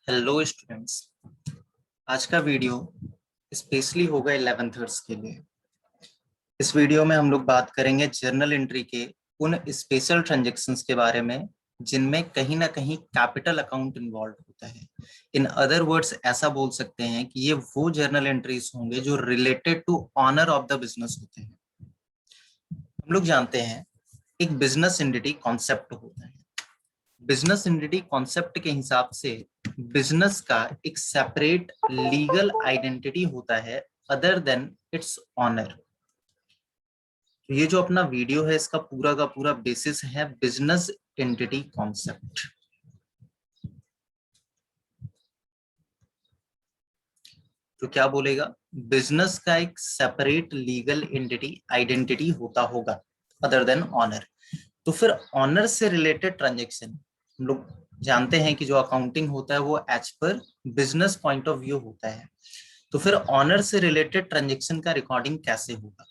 Hello students, आज का video specially होगा 11th के लिए। इस वीडियो में हम लोग बात करेंगे जर्नल एंट्री के उन स्पेशल ट्रांजैक्शंस के बारे में जिनमें कहीं ना कहीं कैपिटल अकाउंट इन्वॉल्व होता है। इन अदर वर्ड्स ऐसा बोल सकते हैं कि ये वो जर्नल एंट्रीज होंगे जो related to owner of the business होते हैं। हम लोग जानते हैं एक बिजनेस एंटिटी कॉन्सेप्ट होता है। बिजनेस एंटिटी कॉन्सेप्ट के हिसाब से बिजनेस का एक सेपरेट लीगल आइडेंटिटी होता है अदर देन इट्स ऑनर। तो ये जो अपना वीडियो है इसका पूरा का पूरा बेसिस है बिजनेस एंटिटी कॉन्सेप्ट। तो क्या बोलेगा, बिजनेस का एक सेपरेट लीगल एंटिटी आइडेंटिटी होता होगा अदर देन ऑनर। तो फिर ऑनर से रिलेटेड ट्रांजेक्शन हम लोग जानते हैं कि जो अकाउंटिंग होता है वो as per business point of view होता है। तो फिर ऑनर से रिलेटेड ट्रांजेक्शन का रिकॉर्डिंग कैसे होगा,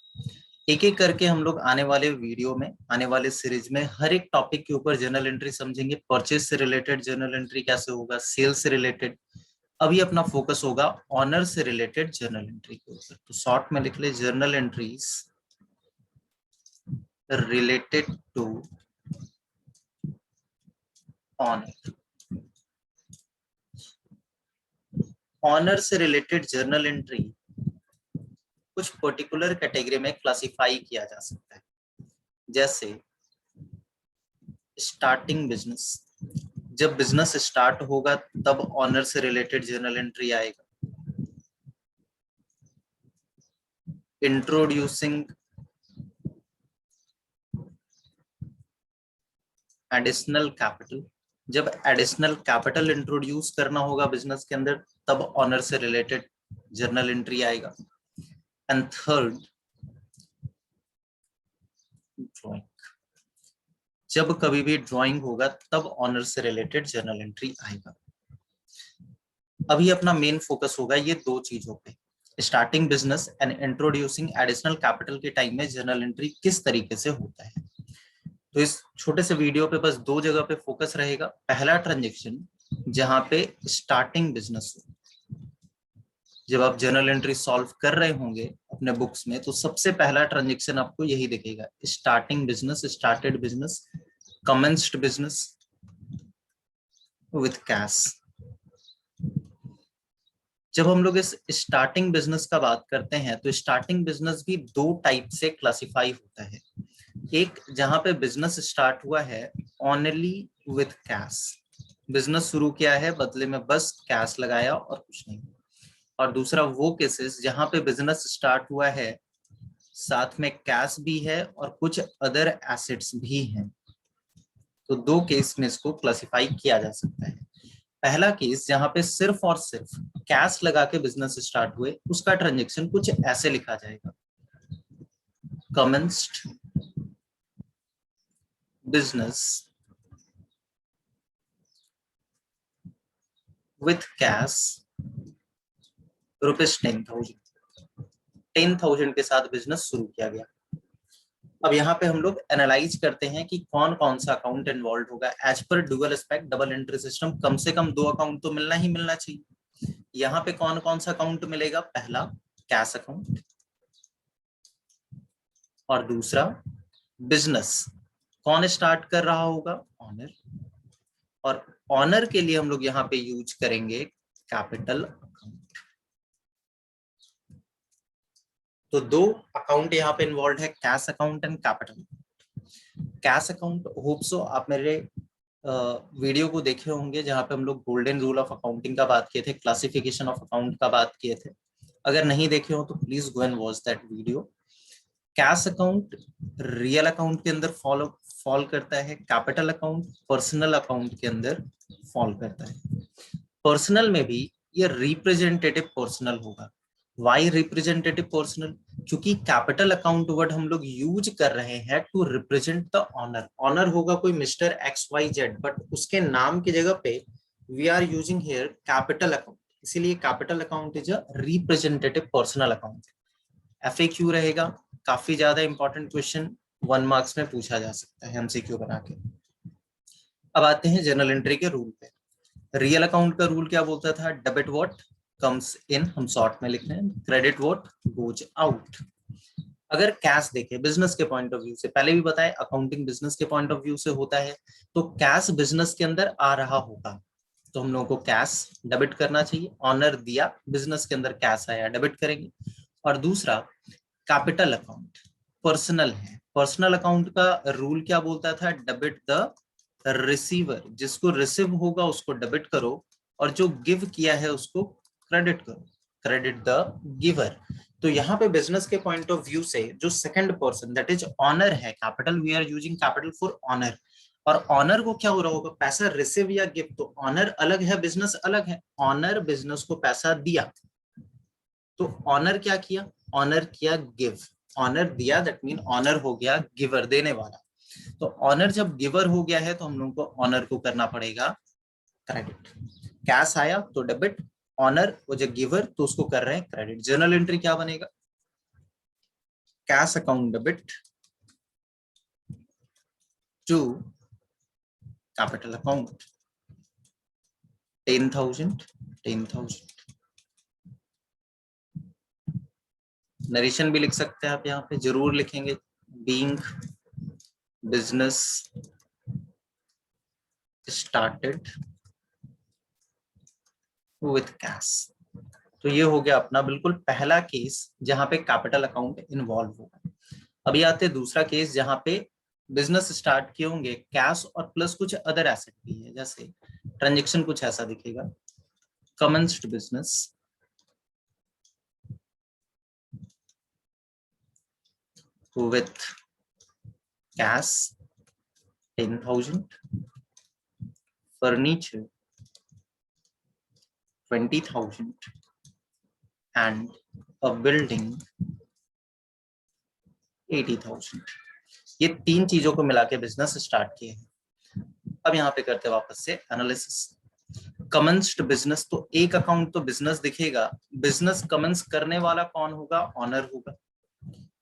एक एक करके हम लोग आने वाले वीडियो में, आने वाले सीरीज में हर एक टॉपिक के ऊपर जर्नल एंट्री समझेंगे। परचेज से रिलेटेड जर्नल एंट्री कैसे होगा, सेल से रिलेटेड। अभी अपना फोकस होगा ऑनर से रिलेटेड जर्नल एंट्री के ऊपर। तो शॉर्ट में लिख ले journal entries related to owner. Owner से रिलेटेड जर्नल एंट्री कुछ पर्टिकुलर कैटेगरी में क्लासिफाई किया जा सकता है, जैसे स्टार्टिंग बिजनेस। जब बिजनेस स्टार्ट होगा तब ऑनर से रिलेटेड जर्नल एंट्री आएगा। इंट्रोड्यूसिंग एडिशनल कैपिटल, जब एडिशनल कैपिटल इंट्रोड्यूस करना होगा बिजनेस के अंदर तब ऑनर से रिलेटेड जर्नल एंट्री आएगा। And third, drawing. जब कभी भी ड्राइंग होगा तब ऑनर से रिलेटेड जर्नल एंट्री आएगा। अभी अपना मेन फोकस होगा ये दो चीजों पे, starting business and introducing additional capital के टाइम में जर्नल एंट्री किस तरीके से होता है। तो इस छोटे से वीडियो पे बस दो जगह पे फोकस रहेगा। पहला ट्रांजेक्शन जहां पे स्टार्टिंग बिजनेस हो, जब आप जर्नल एंट्री सॉल्व कर रहे होंगे अपने बुक्स में तो सबसे पहला ट्रांजेक्शन आपको यही दिखेगा, starting business, started business, commenced business with cash. जब हम लोग इस स्टार्टिंग बिजनेस का बात करते हैं तो स्टार्टिंग बिजनेस भी दो टाइप से क्लासिफाई होता है। एक जहां पे बिजनेस स्टार्ट हुआ है ओनली विथ कैश, बिजनेस शुरू किया है बदले में बस कैश लगाया और कुछ नहीं। और दूसरा वो केसेस जहां पे बिजनेस स्टार्ट हुआ है साथ में कैश भी है और कुछ अदर एसेट्स भी हैं। तो दो केस में इसको क्लासिफाई किया जा सकता है। पहला केस जहां पे सिर्फ और सिर्फ कैश लगा के बिजनेस स्टार्ट हुए, उसका ट्रांजेक्शन कुछ ऐसे लिखा जाएगा, commenced business with cash rupees 10,000 के साथ बिजनेस शुरू किया गया। अब यहाँ पे हम लोग एनालाइज करते हैं कि कौन कौन सा अकाउंट इन्वॉल्व होगा। As per dual aspect double entry system कम से कम दो अकाउंट तो मिलना ही मिलना चाहिए। यहाँ पे कौन कौन सा अकाउंट मिलेगा, पहला कैश अकाउंट और दूसरा बिजनेस। कौन स्टार्ट कर रहा होगा, ऑनर। और ऑनर के लिए हम लोग यहाँ पे यूज करेंगे कैपिटल अकाउंट। तो दो अकाउंट यहाँ पे इन्वॉल्व है, cash account and capital. Cash account hope so आप मेरे वीडियो को देखे होंगे जहां पे हम लोग गोल्डन रूल ऑफ अकाउंटिंग का बात किए थे, क्लासिफिकेशन ऑफ अकाउंट का बात किए थे। अगर नहीं देखे हो तो please go and watch that video. Cash account real account के अंदर फॉल करता है, कैपिटल अकाउंट पर्सनल अकाउंट के अंदर फॉल करता है। पर्सनल में भी ये रिप्रेजेंटेटिव पर्सनल होगा। वाई रिप्रेजेंटेटिव पर्सनल, क्योंकि कैपिटल अकाउंट वर्ड हम लोग यूज कर रहे हैं to represent the owner. Owner होगा कोई mister X Y Z, but उसके नाम की जगह पे we are using here capital account, इसीलिए capital account is a representative personal account. FAQ रहेगा, काफी ज्यादा इंपॉर्टेंट क्वेश्चन 1 मार्क्स में पूछा जा सकता है एमसीक्यू बना के। अब आते हैं जर्नल एंट्री के रूल पे। रियल अकाउंट का रूल क्या बोलता था? डेबिट व्हाट कम्स इन, हम शॉर्ट में लिख रहे हैं, क्रेडिट व्हाट गोज आउट। अगर कैश देखे बिजनेस के पॉइंट ऑफ व्यू से, पहले भी बताया अकाउंटिंग बिजनेस के पॉइंट ऑफ व्यू से होता है, तो कैश बिजनेस के अंदर आ रहा होगा तो हम लोगों को कैश डेबिट करना चाहिए। ऑनर दिया, बिजनेस के अंदर कैश आया, डेबिट करेंगे। और दूसरा कैपिटल अकाउंट पर्सनल है, पर्सनल अकाउंट का रूल क्या बोलता था? डेबिट द रिसीवर, जिसको रिसीव होगा उसको डेबिट करो और जो गिव किया है उसको क्रेडिट करो, क्रेडिट द गिवर। तो यहाँ पे बिजनेस के पॉइंट ऑफ व्यू से जो second person that is owner है, capital we are using capital for owner, और ऑनर को क्या हो रहा होगा? पैसा रिसीव या गिव, तो ऑनर अलग है, बिजनेस अलग है। ऑनर बिजनेस को पैसा दिया, तो ऑनर क्या किया? ऑनर किया गिव, ऑनर दिया दैट मीन ऑनर हो गया गिवर, देने वाला। तो ऑनर जब गिवर हो गया है तो हम लोगों को ऑनर को करना पड़ेगा क्रेडिट। कैश आया तो डेबिट, ऑनर वो जो गिवर तो उसको कर रहे हैं क्रेडिट। जर्नल एंट्री क्या बनेगा? Cash account debit to capital account 10,000 10,000। Narration भी लिख सकते हैं आप, यहाँ पे जरूर लिखेंगे being business started with cash. तो ये हो गया अपना बिल्कुल पहला केस जहां पे कैपिटल अकाउंट इन्वॉल्व होगा। अभी आते हैं दूसरा केस जहां पे बिजनेस स्टार्ट किए होंगे कैश और प्लस कुछ अदर एसेट भी है, जैसे ट्रांजेक्शन कुछ ऐसा दिखेगा, commenced business with cash 10,000, furniture 20,000 and a building 80,000। ये तीन चीजों को मिला के बिजनेस स्टार्ट किए हैं। अब यहाँ पे करते हैं वापस से एनालिसिस। कमेंस्ड बिजनेस, तो एक अकाउंट तो बिजनेस दिखेगा, बिजनेस कमेंस करने वाला कौन होगा? ऑनर होगा।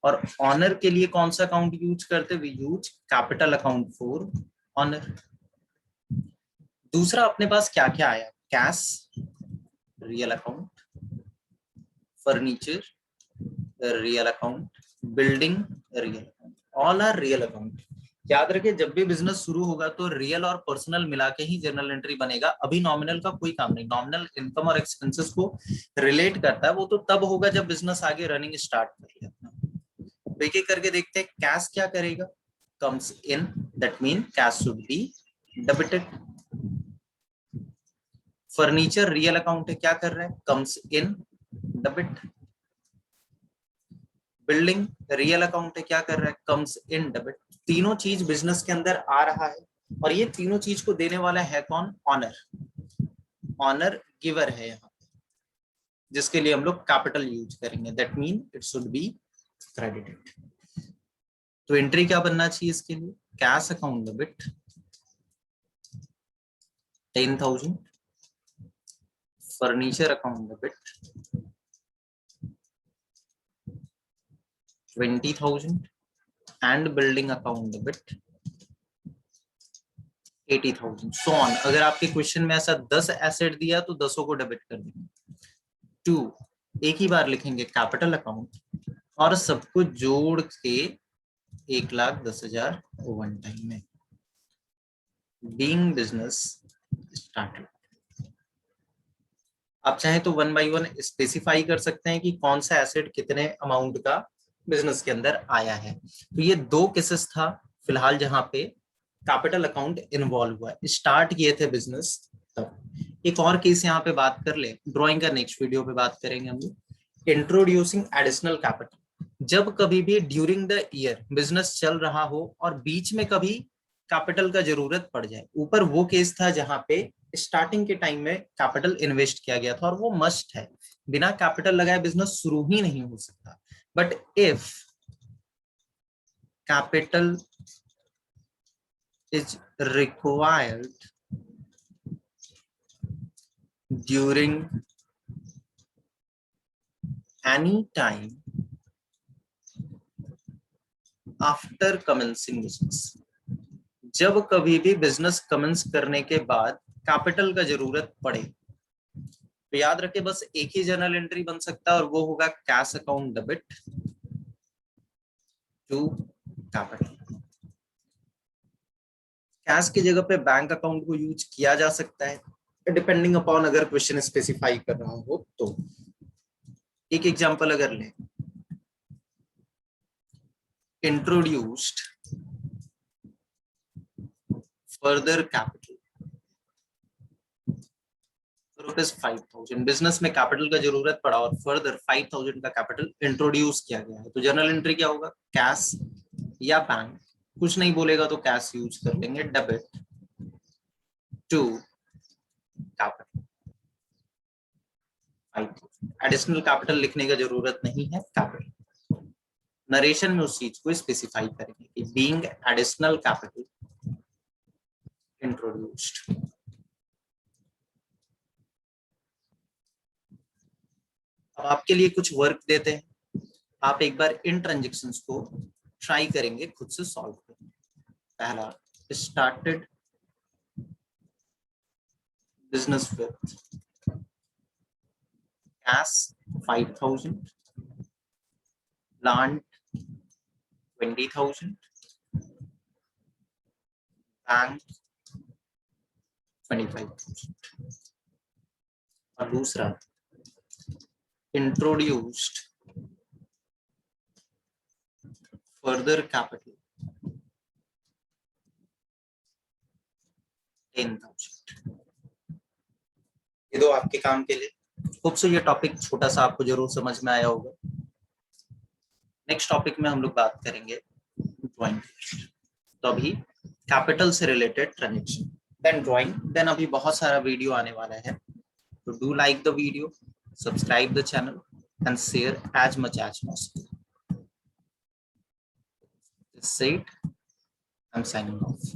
और ऑनर के लिए कौन सा अकाउंट यूज करते? We use capital account for owner. दूसरा अपने पास क्या क्या आया? Cash real account, furniture real account, building real account, all are real account. याद रखिए जब भी बिजनेस शुरू होगा तो रियल और पर्सनल मिला के ही जर्नल एंट्री बनेगा। अभी नॉमिनल का कोई काम नहीं, नॉमिनल इनकम और एक्सपेंसेस को रिलेट करता है, वो तो तब होगा जब बिजनेस आगे रनिंग स्टार्ट करेगा अपना। एक एक करके देखते हैं। कैश क्या करेगा? Comes in, that mean cash should be debited. Furniture real account है, क्या कर रहा है? Comes in debit. Building real account है, क्या कर रहा है? Comes in debit. तीनों चीज बिजनेस के अंदर आ रहा है और ये तीनों चीज को देने वाला है कौन? ऑनर। ऑनर गिवर है यहाँ, जिसके लिए हम लोग कैपिटल यूज करेंगे, that mean it should be credited. तो एंट्री क्या बनना चाहिए इसके लिए? Cash account debit 10,000, furniture account debit 20,000 and building account debit 80,000 so on. अगर आपके क्वेश्चन में ऐसा 10 एसेट दिया तो 10 को डेबिट कर देंगे। 2 एक ही बार लिखेंगे कैपिटल अकाउंट और सबको जोड़ के 1,10,000 वन टाइम में। बीइंग बिजनेस स्टार्टेड, आप चाहे तो वन बाय वन स्पेसिफाई कर सकते हैं कि कौन सा एसेट कितने अमाउंट का बिजनेस के अंदर आया है। तो ये दो केसेस था फिलहाल जहां पे कैपिटल अकाउंट इन्वॉल्व हुआ है, स्टार्ट किए थे बिजनेस तब। एक और केस यहाँ पे बात कर ले, ड्राइंग का नेक्स्ट वीडियो पे बात करेंगे हम लोग। इंट्रोड्यूसिंग एडिशनल कैपिटल, जब कभी भी ड्यूरिंग द ईयर बिजनेस चल रहा हो और बीच में कभी कैपिटल का जरूरत पड़ जाए। ऊपर वो केस था जहां पे स्टार्टिंग के टाइम में कैपिटल इन्वेस्ट किया गया था और वो मस्ट है, बिना कैपिटल लगाए बिजनेस शुरू ही नहीं हो सकता। But if capital is required during any time after commencing business, जब कभी भी बिजनेस कमेंस करने के बाद कैपिटल का जरूरत पड़े तो याद रखे बस एक ही जर्नल एंट्री बन सकता है और वो होगा cash account debit to capital. Cash की जगह पे बैंक अकाउंट को यूज किया जा सकता है डिपेंडिंग अपॉन अगर क्वेश्चन स्पेसिफाई कर रहा हो तो। एक एग्जांपल अगर लें, इंट्रोड्यूस्ड फर्दर कैपिटल ₹5,000, बिजनेस में कैपिटल का जरूरत पड़ा और फर्दर 5,000 का कैपिटल इंट्रोड्यूस किया गया है तो जर्नल एंट्री क्या होगा, कैश या बैंक, कुछ नहीं बोलेगा तो कैश यूज कर लेंगे, debit to capital 5,000। Additional capital लिखने का जरूरत नहीं है, कैपिटल नरेशन में उस चीज को स्पेसिफाई करेंगे कि बीइंग एडिशनल कैपिटल इंट्रोड्यूस्ड। अब आपके लिए कुछ वर्क देते हैं, आप एक बार इन ट्रांजेक्शन्स को ट्राई करेंगे खुद से सॉल्व करने। पहला, started business with cash 5,000, plant 20,000, bank 25,000। और दूसरा, इंट्रोड्यूस्ड फर्दर कैपिटल 10,000। ये दो आपके काम के लिए। होप सो ये टॉपिक छोटा सा आपको जरूर समझ में आया होगा। नेक्स्ट टॉपिक में हम लोग बात करेंगे ड्राइंग। तो अभी कैपिटल से related transaction, then drawing, then अभी बहुत सारा वीडियो आने वाला है। तो do like the video, subscribe the channel and share as much as possible. That's it. I'm signing off.